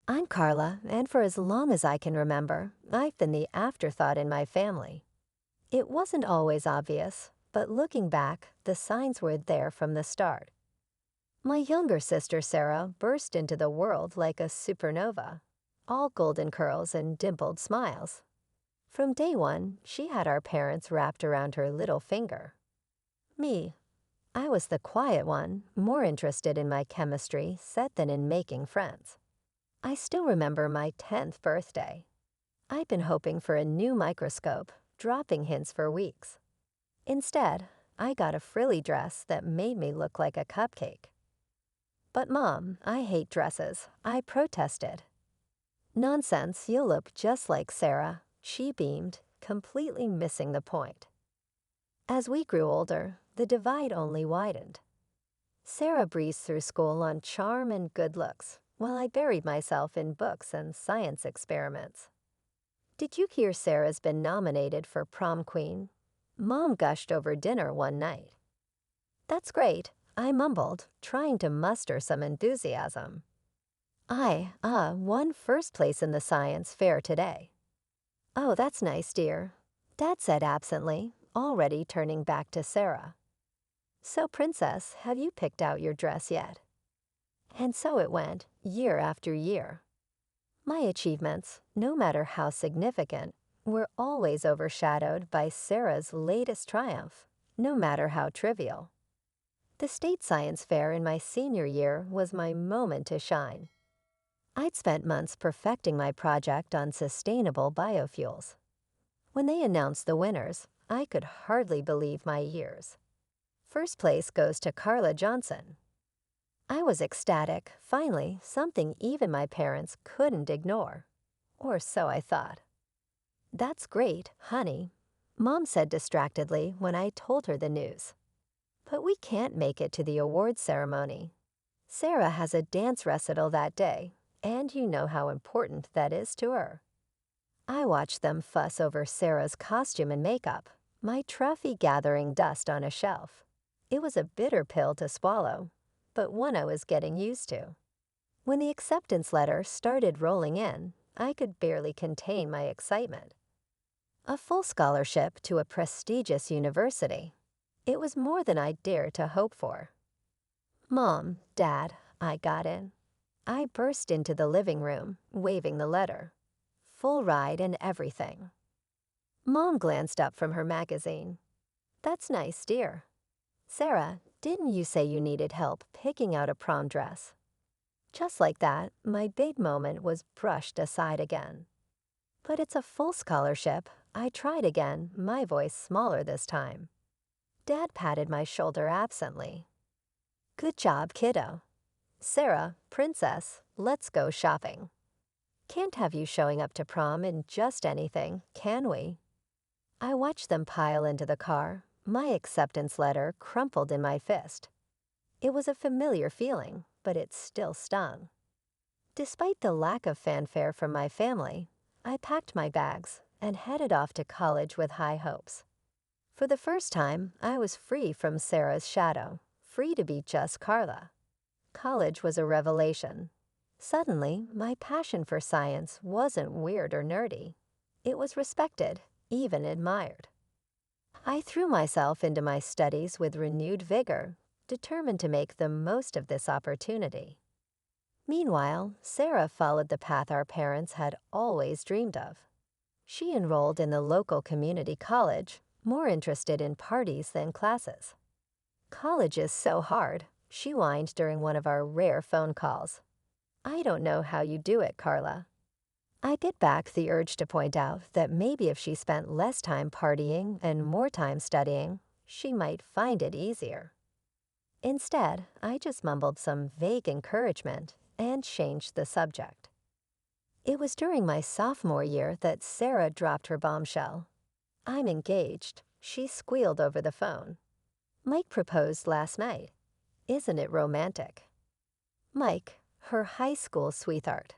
I'm Carla, and for as long as I can remember, I've been the afterthought in my family. It wasn't always obvious, but looking back, the signs were there from the start. My younger sister Sarah burst into the world like a supernova, all golden curls and dimpled smiles. From day one, she had our parents wrapped around her little finger. Me, I was the quiet one, more interested in my chemistry set than in making friends. I still remember my 10th birthday. I'd been hoping for a new microscope, dropping hints for weeks. Instead, I got a frilly dress that made me look like a cupcake. But Mom, I hate dresses. I protested. Nonsense, you'll look just like Sarah, she beamed, completely missing the point. As we grew older, the divide only widened. Sarah breezed through school on charm and good looks, while I buried myself in books and science experiments. Did you hear Sarah's been nominated for prom queen? Mom gushed over dinner one night. That's great, I mumbled, trying to muster some enthusiasm. I won first place in the science fair today. Oh, that's nice, dear, Dad said absently, already turning back to Sarah. So, Princess, have you picked out your dress yet? And so it went, year after year. My achievements, no matter how significant, were always overshadowed by Sarah's latest triumph, no matter how trivial. The state science fair in my senior year was my moment to shine. I'd spent months perfecting my project on sustainable biofuels. When they announced the winners, I could hardly believe my ears. First place goes to Carla Johnson. I was ecstatic, finally, something even my parents couldn't ignore. Or so I thought. That's great, honey, Mom said distractedly when I told her the news. But we can't make it to the awards ceremony. Sarah has a dance recital that day, and you know how important that is to her. I watched them fuss over Sarah's costume and makeup, my trophy gathering dust on a shelf. It was a bitter pill to swallow, but one I was getting used to. When the acceptance letter started rolling in, I could barely contain my excitement. A full scholarship to a prestigious university. It was more than I dared to hope for. Mom, Dad, I got in. I burst into the living room, waving the letter. Full ride and everything. Mom glanced up from her magazine. That's nice, dear. Sarah, didn't you say you needed help picking out a prom dress? Just like that, my big moment was brushed aside again. But it's a full scholarship. I tried again, my voice smaller this time. Dad patted my shoulder absently. Good job, kiddo. Sarah, Princess, let's go shopping. Can't have you showing up to prom in just anything, can we? I watched them pile into the car, my acceptance letter crumpled in my fist. It was a familiar feeling, but it still stung. Despite the lack of fanfare from my family, I packed my bags and headed off to college with high hopes. For the first time, I was free from Sarah's shadow, free to be just Carla. College was a revelation. Suddenly, my passion for science wasn't weird or nerdy. It was respected, even admired. I threw myself into my studies with renewed vigor, determined to make the most of this opportunity. Meanwhile, Sarah followed the path our parents had always dreamed of. She enrolled in the local community college, more interested in parties than classes. College is so hard, she whined during one of our rare phone calls. I don't know how you do it, Carla. I bit back the urge to point out that maybe if she spent less time partying and more time studying, she might find it easier. Instead, I just mumbled some vague encouragement and changed the subject. It was during my sophomore year that Sarah dropped her bombshell. I'm engaged, she squealed over the phone. Mike proposed last night. Isn't it romantic? Mike, her high school sweetheart.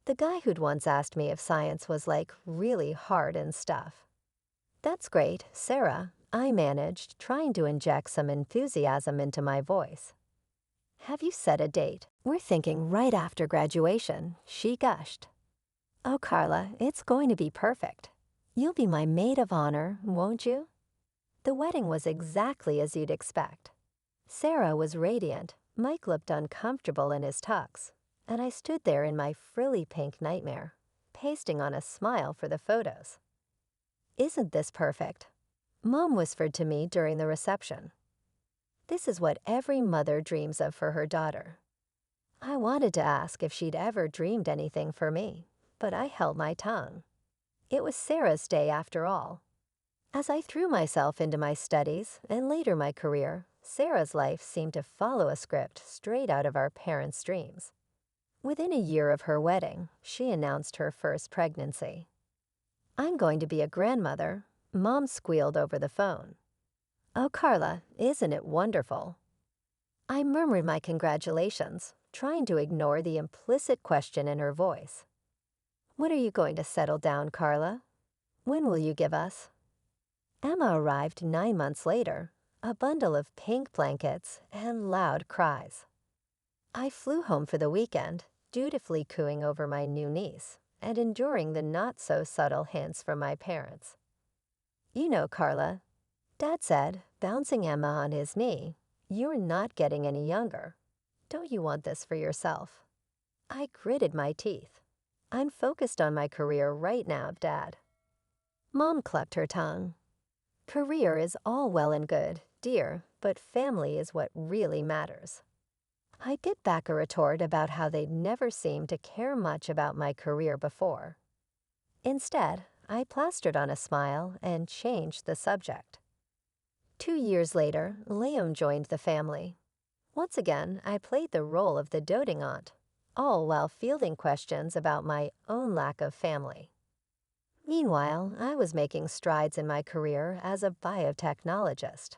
The guy who'd once asked me if science was like really hard and stuff. That's great, Sarah, I managed, trying to inject some enthusiasm into my voice. Have you set a date? We're thinking right after graduation, she gushed. Oh, Carla, it's going to be perfect. You'll be my maid of honor, won't you? The wedding was exactly as you'd expect. Sarah was radiant, Mike looked uncomfortable in his tux, and I stood there in my frilly pink nightmare, pasting on a smile for the photos. Isn't this perfect? Mom whispered to me during the reception. This is what every mother dreams of for her daughter. I wanted to ask if she'd ever dreamed anything for me, but I held my tongue. It was Sarah's day after all. As I threw myself into my studies and later my career, Sarah's life seemed to follow a script straight out of our parents' dreams. Within a year of her wedding, she announced her first pregnancy. I'm going to be a grandmother, Mom squealed over the phone. Oh, Carla, isn't it wonderful? I murmured my congratulations, trying to ignore the implicit question in her voice. When are you going to settle down, Carla? When will you give us? Emma arrived 9 months later, a bundle of pink blankets and loud cries. I flew home for the weekend, dutifully cooing over my new niece and enduring the not-so-subtle hints from my parents. You know, Carla, Dad said, bouncing Emma on his knee, you're not getting any younger. Don't you want this for yourself? I gritted my teeth. I'm focused on my career right now, Dad. Mom clucked her tongue. Career is all well and good, dear, but family is what really matters. I bit back a retort about how they'd never seemed to care much about my career before. Instead, I plastered on a smile and changed the subject. 2 years later, Liam joined the family. Once again, I played the role of the doting aunt, all while fielding questions about my own lack of family. Meanwhile, I was making strides in my career as a biotechnologist.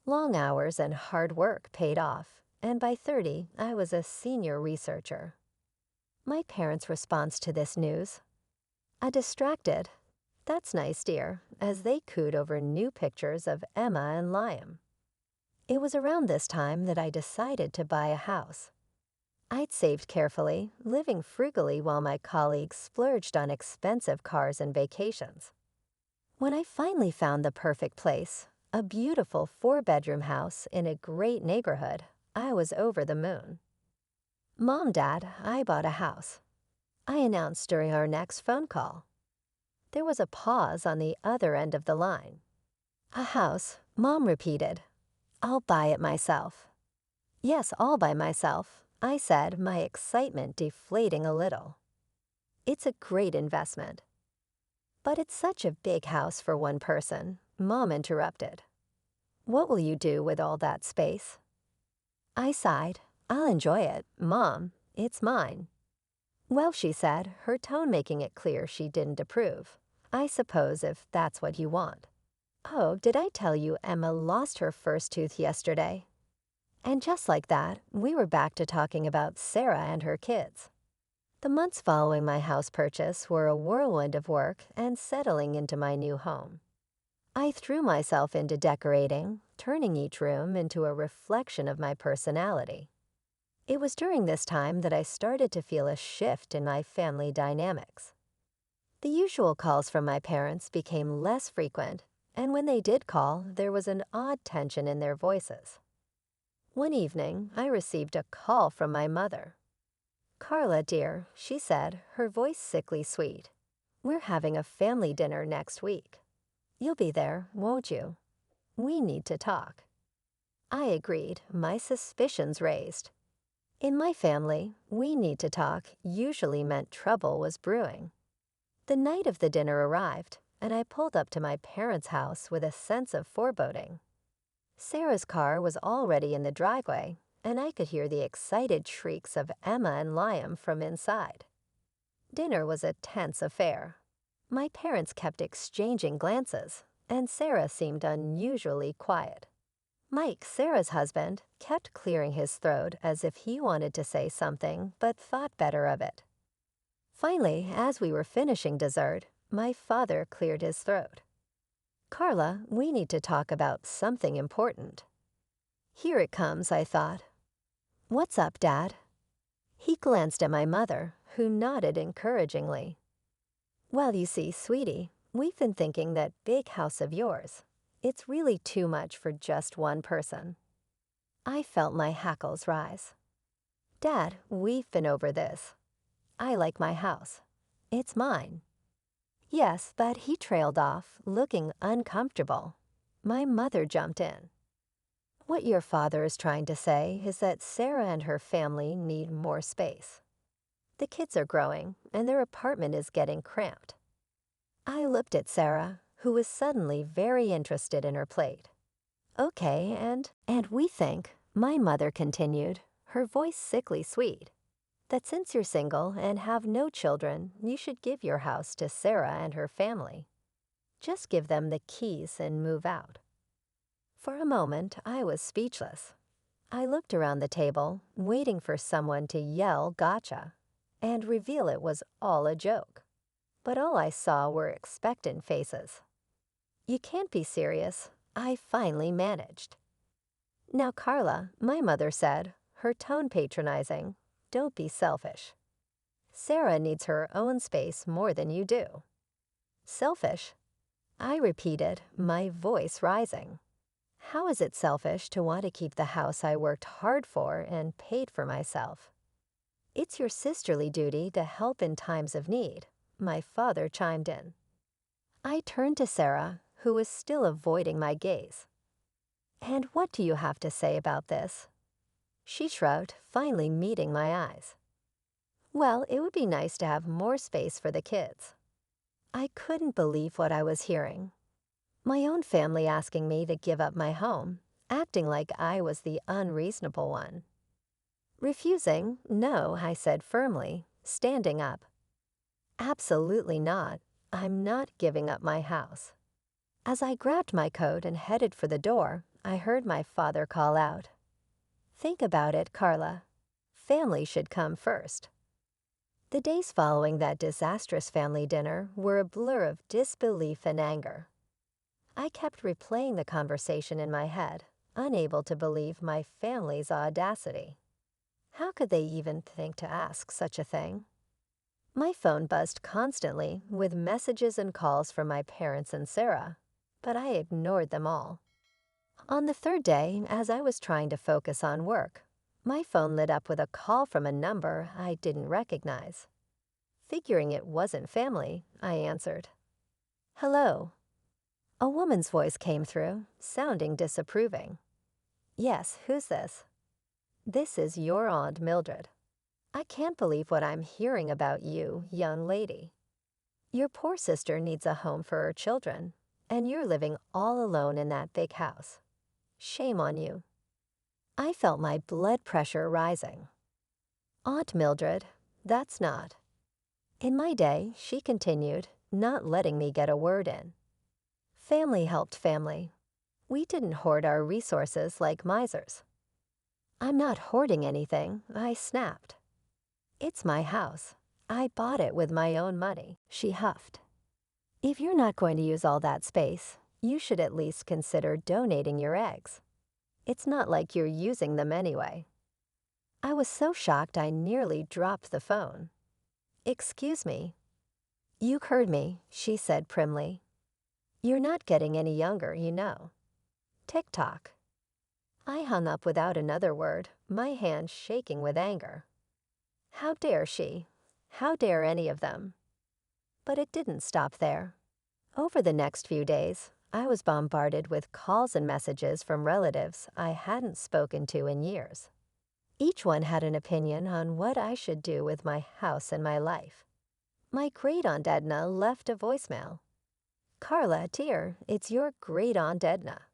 Long hours and hard work paid off, and by 30, I was a senior researcher. My parents' response to this news? A distracted, "That's nice, dear," as they cooed over new pictures of Emma and Liam. It was around this time that I decided to buy a house. I'd saved carefully, living frugally while my colleagues splurged on expensive cars and vacations. When I finally found the perfect place, a beautiful 4-bedroom house in a great neighborhood, I was over the moon. Mom, Dad, I bought a house, I announced during our next phone call. There was a pause on the other end of the line. A house, Mom repeated. I'll buy it myself. Yes, all by myself, I said, my excitement deflating a little. It's a great investment. But it's such a big house for one person, Mom interrupted. What will you do with all that space? I sighed. I'll enjoy it, Mom. It's mine. Well, she said, her tone making it clear she didn't approve. I suppose if that's what you want. Oh, did I tell you Emma lost her first tooth yesterday? And just like that, we were back to talking about Sarah and her kids. The months following my house purchase were a whirlwind of work and settling into my new home. I threw myself into decorating, turning each room into a reflection of my personality. It was during this time that I started to feel a shift in my family dynamics. The usual calls from my parents became less frequent, and when they did call, there was an odd tension in their voices. One evening, I received a call from my mother. Carla, dear, she said, her voice sickly sweet. We're having a family dinner next week. You'll be there, won't you? We need to talk. I agreed, my suspicions raised. In my family, we need to talk usually meant trouble was brewing. The night of the dinner arrived, and I pulled up to my parents' house with a sense of foreboding. Sarah's car was already in the driveway, and I could hear the excited shrieks of Emma and Liam from inside. Dinner was a tense affair. My parents kept exchanging glances, and Sarah seemed unusually quiet. Mike, Sarah's husband, kept clearing his throat as if he wanted to say something but thought better of it. Finally, as we were finishing dessert, my father cleared his throat. Carla, we need to talk about something important. Here it comes, I thought. "What's up, Dad?" He glanced at my mother, who nodded encouragingly. "Well, you see, sweetie, we've been thinking that big house of yours. It's really too much for just one person." I felt my hackles rise. "Dad, we've been over this. I like my house. It's mine." "Yes, but," he trailed off, looking uncomfortable. My mother jumped in. "What your father is trying to say is that Sarah and her family need more space. The kids are growing, and their apartment is getting cramped." I looked at Sarah, who was suddenly very interested in her plate. "Okay, and we think," my mother continued, her voice sickly sweet, "that since you're single and have no children, you should give your house to Sarah and her family. Just give them the keys and move out." For a moment, I was speechless. I looked around the table, waiting for someone to yell "gotcha" and reveal it was all a joke. But all I saw were expectant faces. "You can't be serious," I finally managed. "Now, Carla," my mother said, her tone patronizing, "don't be selfish. Sarah needs her own space more than you do." "Selfish?" I repeated, my voice rising. "How is it selfish to want to keep the house I worked hard for and paid for myself?" "It's your sisterly duty to help in times of need," my father chimed in. I turned to Sarah, who was still avoiding my gaze. "And what do you have to say about this?" She shrugged, finally meeting my eyes. "Well, it would be nice to have more space for the kids." I couldn't believe what I was hearing. My own family asking me to give up my home, acting like I was the unreasonable one. Refusing, "No," I said firmly, standing up. "Absolutely not. I'm not giving up my house." As I grabbed my coat and headed for the door, I heard my father call out, "Think about it, Carla. Family should come first." The days following that disastrous family dinner were a blur of disbelief and anger. I kept replaying the conversation in my head, unable to believe my family's audacity. How could they even think to ask such a thing? My phone buzzed constantly with messages and calls from my parents and Sarah, but I ignored them all. On the third day, as I was trying to focus on work, my phone lit up with a call from a number I didn't recognize. Figuring it wasn't family, I answered. "Hello." A woman's voice came through, sounding disapproving. "Yes, who's this?" "This is your Aunt Mildred. I can't believe what I'm hearing about you, young lady. Your poor sister needs a home for her children, and you're living all alone in that big house. Shame on you." I felt my blood pressure rising. "Aunt Mildred, that's not." In my day, she continued, not letting me get a word in. Family helped family. We didn't hoard our resources like misers. "I'm not hoarding anything," I snapped. "It's my house. I bought it with my own money," she huffed. "If you're not going to use all that space, you should at least consider donating your eggs. It's not like you're using them anyway." I was so shocked I nearly dropped the phone. "Excuse me." "You heard me," she said primly. "You're not getting any younger, you know. Tick-tock." I hung up without another word, my hand shaking with anger. How dare she? How dare any of them? But it didn't stop there. Over the next few days, I was bombarded with calls and messages from relatives I hadn't spoken to in years. Each one had an opinion on what I should do with my house and my life. My great-aunt Edna left a voicemail. "Carla, dear, it's your great-aunt Edna.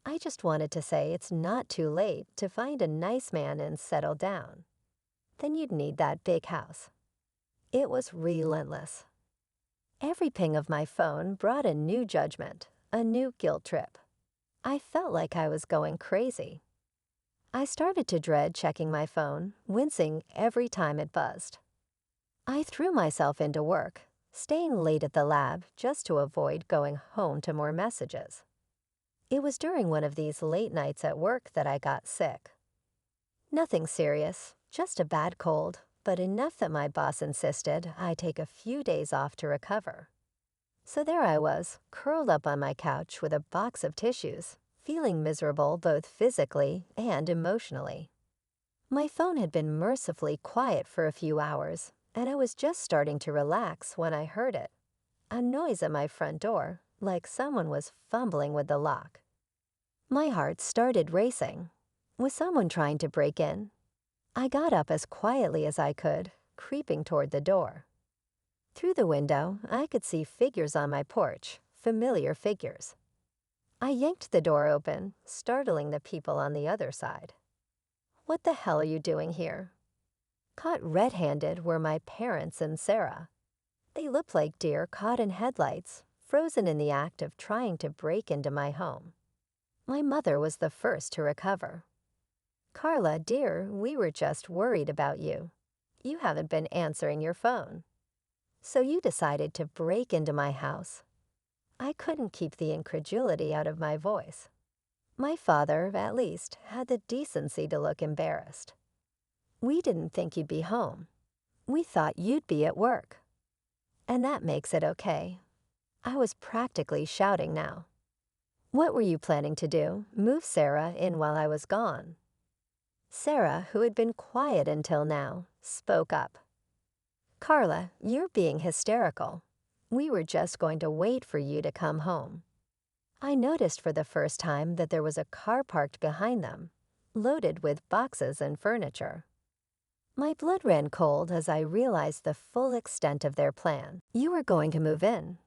I just wanted to say it's not too late to find a nice man and settle down. Then you'd need that big house." It was relentless. Every ping of my phone brought a new judgment, a new guilt trip. I felt like I was going crazy. I started to dread checking my phone, wincing every time it buzzed. I threw myself into work, staying late at the lab just to avoid going home to more messages. It was during one of these late nights at work that I got sick. Nothing serious, just a bad cold, but enough that my boss insisted I take a few days off to recover. So there I was, curled up on my couch with a box of tissues, feeling miserable both physically and emotionally. My phone had been mercifully quiet for a few hours, and I was just starting to relax when I heard it. A noise at my front door, like someone was fumbling with the lock. My heart started racing. Was someone trying to break in? I got up as quietly as I could, creeping toward the door. Through the window, I could see figures on my porch, familiar figures. I yanked the door open, startling the people on the other side. "What the hell are you doing here?" Caught red-handed were my parents and Sarah. They looked like deer caught in headlights, frozen in the act of trying to break into my home. My mother was the first to recover. "Carla, dear, we were just worried about you. You haven't been answering your phone. So you decided to break into my house." I couldn't keep the incredulity out of my voice. My father, at least, had the decency to look embarrassed. "We didn't think you'd be home. We thought you'd be at work. And that makes it okay." I was practically shouting now. "What were you planning to do? Move Sarah in while I was gone?" Sarah, who had been quiet until now, spoke up. "Carla, you're being hysterical. We were just going to wait for you to come home." I noticed for the first time that there was a car parked behind them, loaded with boxes and furniture. My blood ran cold as I realized the full extent of their plan. "You were going to move in,"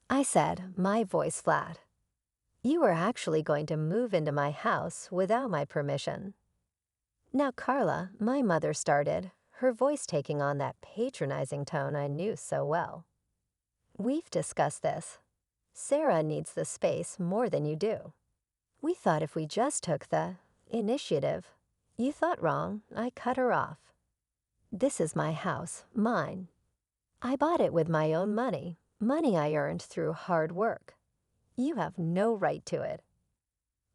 I said, my voice flat. "You were actually going to move into my house without my permission." "Now, Carla," my mother started, her voice taking on that patronizing tone I knew so well. "We've discussed this. Sarah needs the space more than you do. We thought if we just took the initiative." "You thought wrong," I cut her off. "This is my house, mine. I bought it with my own money, money I earned through hard work. You have no right to it."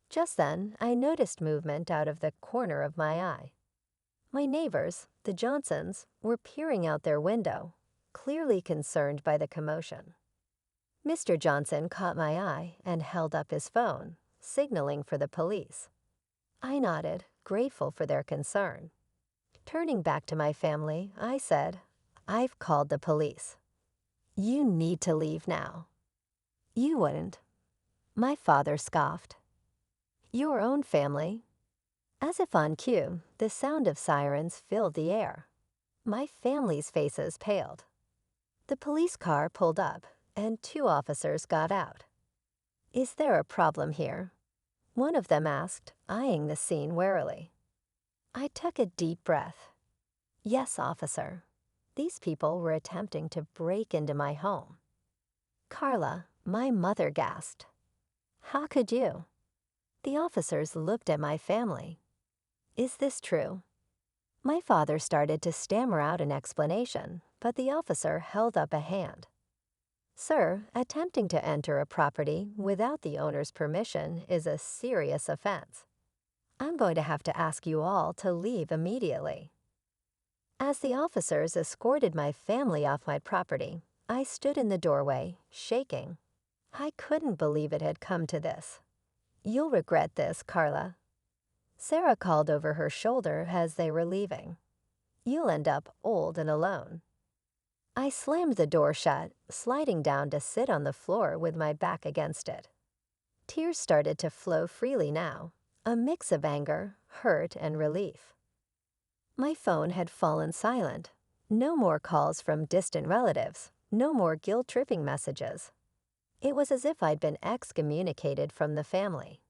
Just then, I noticed movement out of the corner of my eye. My neighbors, the Johnsons, were peering out their window, clearly concerned by the commotion. Mr. Johnson caught my eye and held up his phone, signaling for the police. I nodded, grateful for their concern. Turning back to my family, I said, "I've called the police. You need to leave now." "You wouldn't." My father scoffed. "Your own family." As if on cue, the sound of sirens filled the air. My family's faces paled. The police car pulled up, and 2 officers got out. "Is there a problem here?" one of them asked, eyeing the scene warily. I took a deep breath. "Yes, officer. These people were attempting to break into my home." "Carla," my mother gasped. "How could you?" The officers looked at my family. "Is this true?" My father started to stammer out an explanation, but the officer held up a hand. "Sir, attempting to enter a property without the owner's permission is a serious offense. I'm going to have to ask you all to leave immediately." As the officers escorted my family off my property, I stood in the doorway, shaking. I couldn't believe it had come to this. "You'll regret this, Carla." Sarah called over her shoulder as they were leaving. "You'll end up old and alone." I slammed the door shut, sliding down to sit on the floor with my back against it. Tears started to flow freely now, a mix of anger, hurt, and relief. My phone had fallen silent. No more calls from distant relatives, no more guilt-tripping messages. It was as if I'd been excommunicated from the family.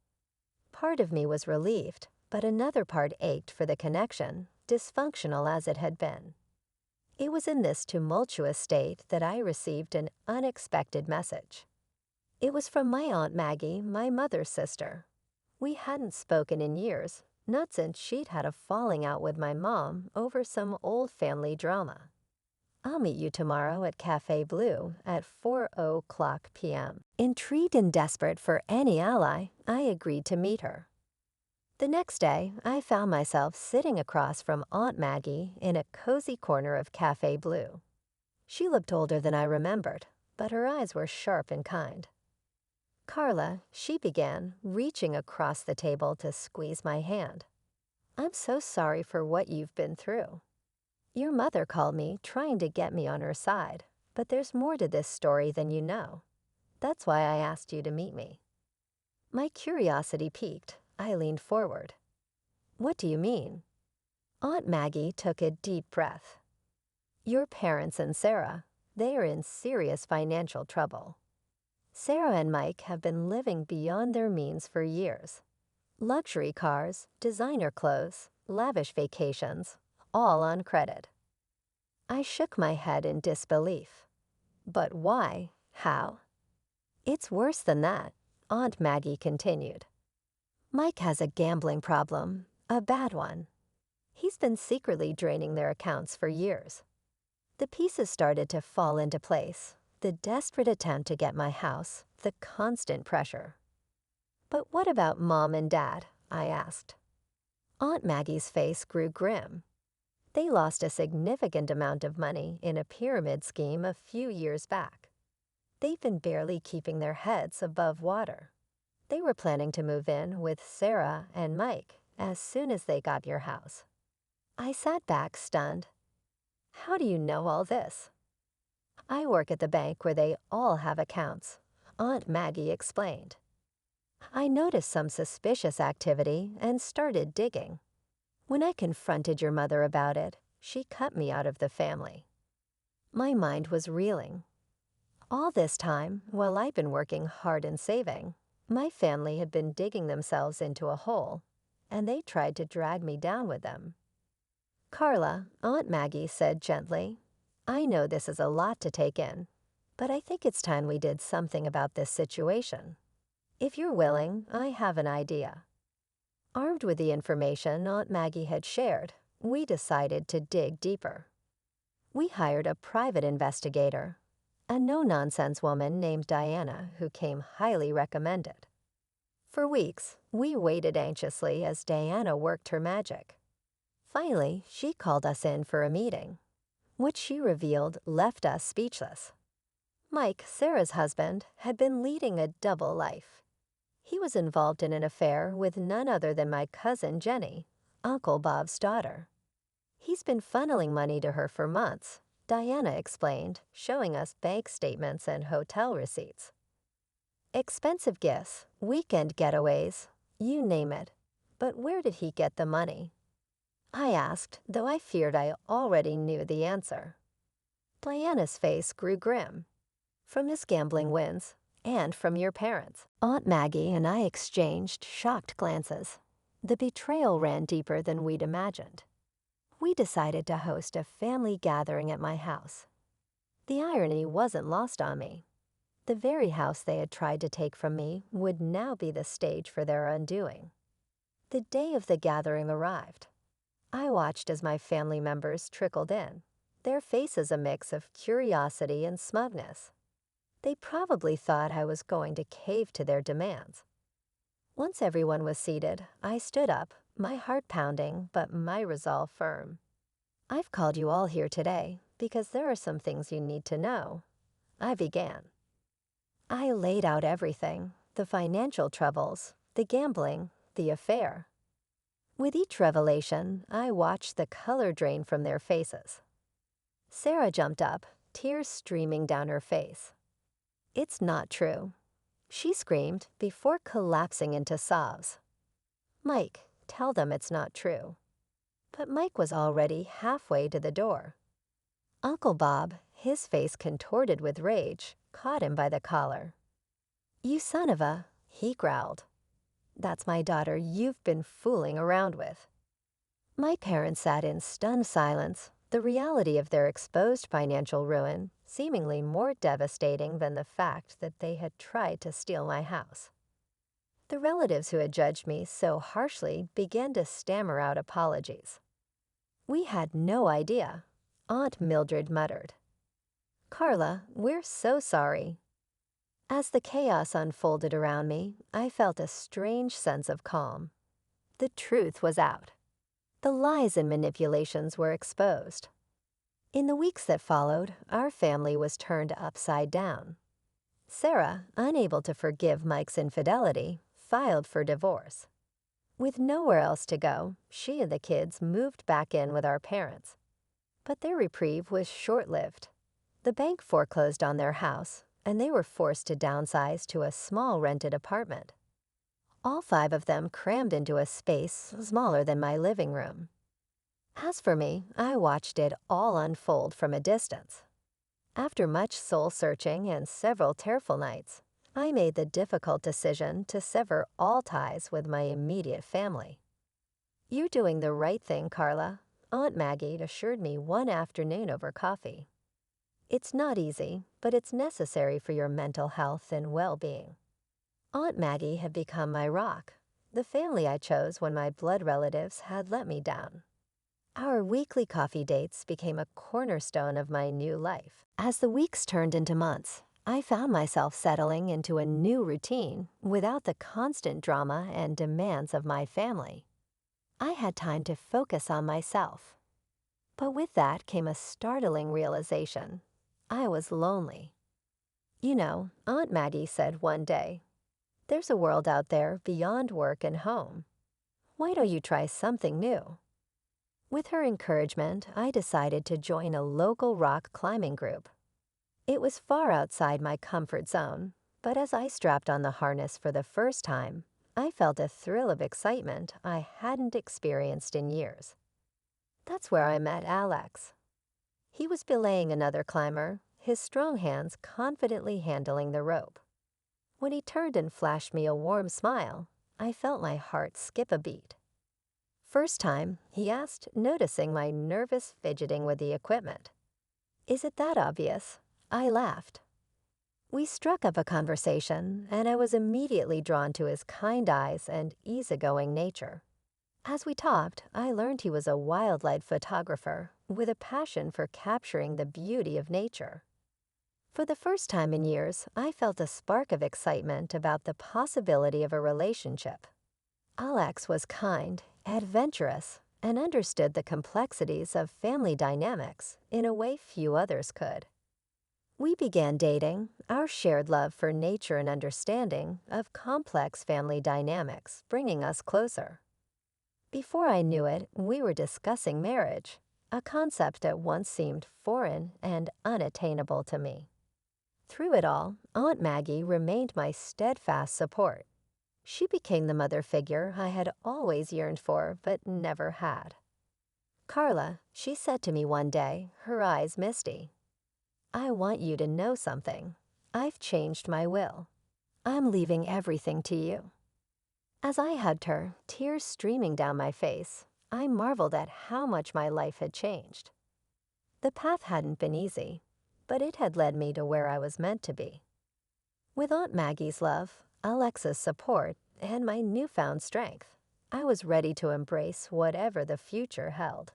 Part of me was relieved, but another part ached for the connection, dysfunctional as it had been. It was in this tumultuous state that I received an unexpected message. It was from my Aunt Maggie, my mother's sister. We hadn't spoken in years, not since she'd had a falling out with my mom over some old family drama. "I'll meet you tomorrow at Café Blue at 4:00 p.m. Intrigued and desperate for any ally, I agreed to meet her. The next day, I found myself sitting across from Aunt Maggie in a cozy corner of Cafe Blue. She looked older than I remembered, but her eyes were sharp and kind. "Carla," she began, reaching across the table to squeeze my hand. "I'm so sorry for what you've been through. Your mother called me trying to get me on her side, but there's more to this story than you know. That's why I asked you to meet me." My curiosity piqued. I leaned forward. "What do you mean?" Aunt Maggie took a deep breath. "Your parents and Sarah, they are in serious financial trouble. Sarah and Mike have been living beyond their means for years. Luxury cars, designer clothes, lavish vacations, all on credit." I shook my head in disbelief. "But why? How?" "It's worse than that," Aunt Maggie continued. "Mike has a gambling problem, a bad one. He's been secretly draining their accounts for years. The pieces started to fall into place, the desperate attempt to get my house, the constant pressure." "But what about Mom and Dad?" I asked. Aunt Maggie's face grew grim. "They lost a significant amount of money in a pyramid scheme a few years back. They've been barely keeping their heads above water. They were planning to move in with Sarah and Mike as soon as they got your house." I sat back stunned. "How do you know all this?" "I work at the bank where they all have accounts," Aunt Maggie explained. "I noticed some suspicious activity and started digging. When I confronted your mother about it, she cut me out of the family." My mind was reeling. All this time, while I'd been working hard and saving, my family had been digging themselves into a hole, and they tried to drag me down with them. "Carla," Aunt Maggie said gently, "I know this is a lot to take in, but I think it's time we did something about this situation. If you're willing, I have an idea." Armed with the information Aunt Maggie had shared, we decided to dig deeper. We hired a private investigator, a no-nonsense woman named Diana who came highly recommended. For weeks, we waited anxiously as Diana worked her magic. Finally, she called us in for a meeting. What she revealed left us speechless. Mike, Sarah's husband, had been leading a double life. He was involved in an affair with none other than my cousin Jenny, Uncle Bob's daughter. He's been funneling money to her for months, Diana explained, showing us bank statements and hotel receipts. Expensive gifts, weekend getaways, you name it. But where did he get the money? I asked, though I feared I already knew the answer. Diana's face grew grim. "From his gambling wins, and from your parents." Aunt Maggie and I exchanged shocked glances. The betrayal ran deeper than we'd imagined. We decided to host a family gathering at my house. The irony wasn't lost on me. The very house they had tried to take from me would now be the stage for their undoing. The day of the gathering arrived. I watched as my family members trickled in, their faces a mix of curiosity and smugness. They probably thought I was going to cave to their demands. Once everyone was seated, I stood up, my heart pounding, but my resolve firm. "I've called you all here today because there are some things you need to know." I began. I laid out everything, the financial troubles, the gambling, the affair. With each revelation, I watched the color drain from their faces. Sarah jumped up, tears streaming down her face. "It's not true," she screamed before collapsing into sobs. "Mike, tell them it's not true." But Mike was already halfway to the door. Uncle Bob, his face contorted with rage, caught him by the collar. "You son of a," he growled. "That's my daughter you've been fooling around with." My parents sat in stunned silence, the reality of their exposed financial ruin seemingly more devastating than the fact that they had tried to steal my house. The relatives who had judged me so harshly began to stammer out apologies. "We had no idea," Aunt Mildred muttered. "Carla, we're so sorry." As the chaos unfolded around me, I felt a strange sense of calm. The truth was out. The lies and manipulations were exposed. In the weeks that followed, our family was turned upside down. Sarah, unable to forgive Mike's infidelity, filed for divorce. With nowhere else to go, she and the kids moved back in with our parents. But their reprieve was short-lived. The bank foreclosed on their house, and they were forced to downsize to a small rented apartment. All 5 of them crammed into a space smaller than my living room. As for me, I watched it all unfold from a distance. After much soul-searching and several tearful nights, I made the difficult decision to sever all ties with my immediate family. "You're doing the right thing, Carla," Aunt Maggie assured me one afternoon over coffee. "It's not easy, but it's necessary for your mental health and well-being." Aunt Maggie had become my rock, the family I chose when my blood relatives had let me down. Our weekly coffee dates became a cornerstone of my new life. As the weeks turned into months, I found myself settling into a new routine without the constant drama and demands of my family. I had time to focus on myself. But with that came a startling realization. I was lonely. "You know," Aunt Maggie said one day, "there's a world out there beyond work and home. Why don't you try something new?" With her encouragement, I decided to join a local rock climbing group. It was far outside my comfort zone, but as I strapped on the harness for the first time, I felt a thrill of excitement I hadn't experienced in years. That's where I met Alex. He was belaying another climber, his strong hands confidently handling the rope. When he turned and flashed me a warm smile, I felt my heart skip a beat. "First time?" he asked, noticing my nervous fidgeting with the equipment. "Is it that obvious?" I laughed. We struck up a conversation, and I was immediately drawn to his kind eyes and easygoing nature. As we talked, I learned he was a wildlife photographer with a passion for capturing the beauty of nature. For the first time in years, I felt a spark of excitement about the possibility of a relationship. Alex was kind, adventurous, and understood the complexities of family dynamics in a way few others could. We began dating, our shared love for nature and understanding of complex family dynamics bringing us closer. Before I knew it, we were discussing marriage, a concept that once seemed foreign and unattainable to me. Through it all, Aunt Maggie remained my steadfast support. She became the mother figure I had always yearned for but never had. "Carla," she said to me one day, her eyes misty, "I want you to know something. I've changed my will. I'm leaving everything to you." As I hugged her, tears streaming down my face, I marveled at how much my life had changed. The path hadn't been easy, but it had led me to where I was meant to be. With Aunt Maggie's love, Alexa's support, and my newfound strength, I was ready to embrace whatever the future held.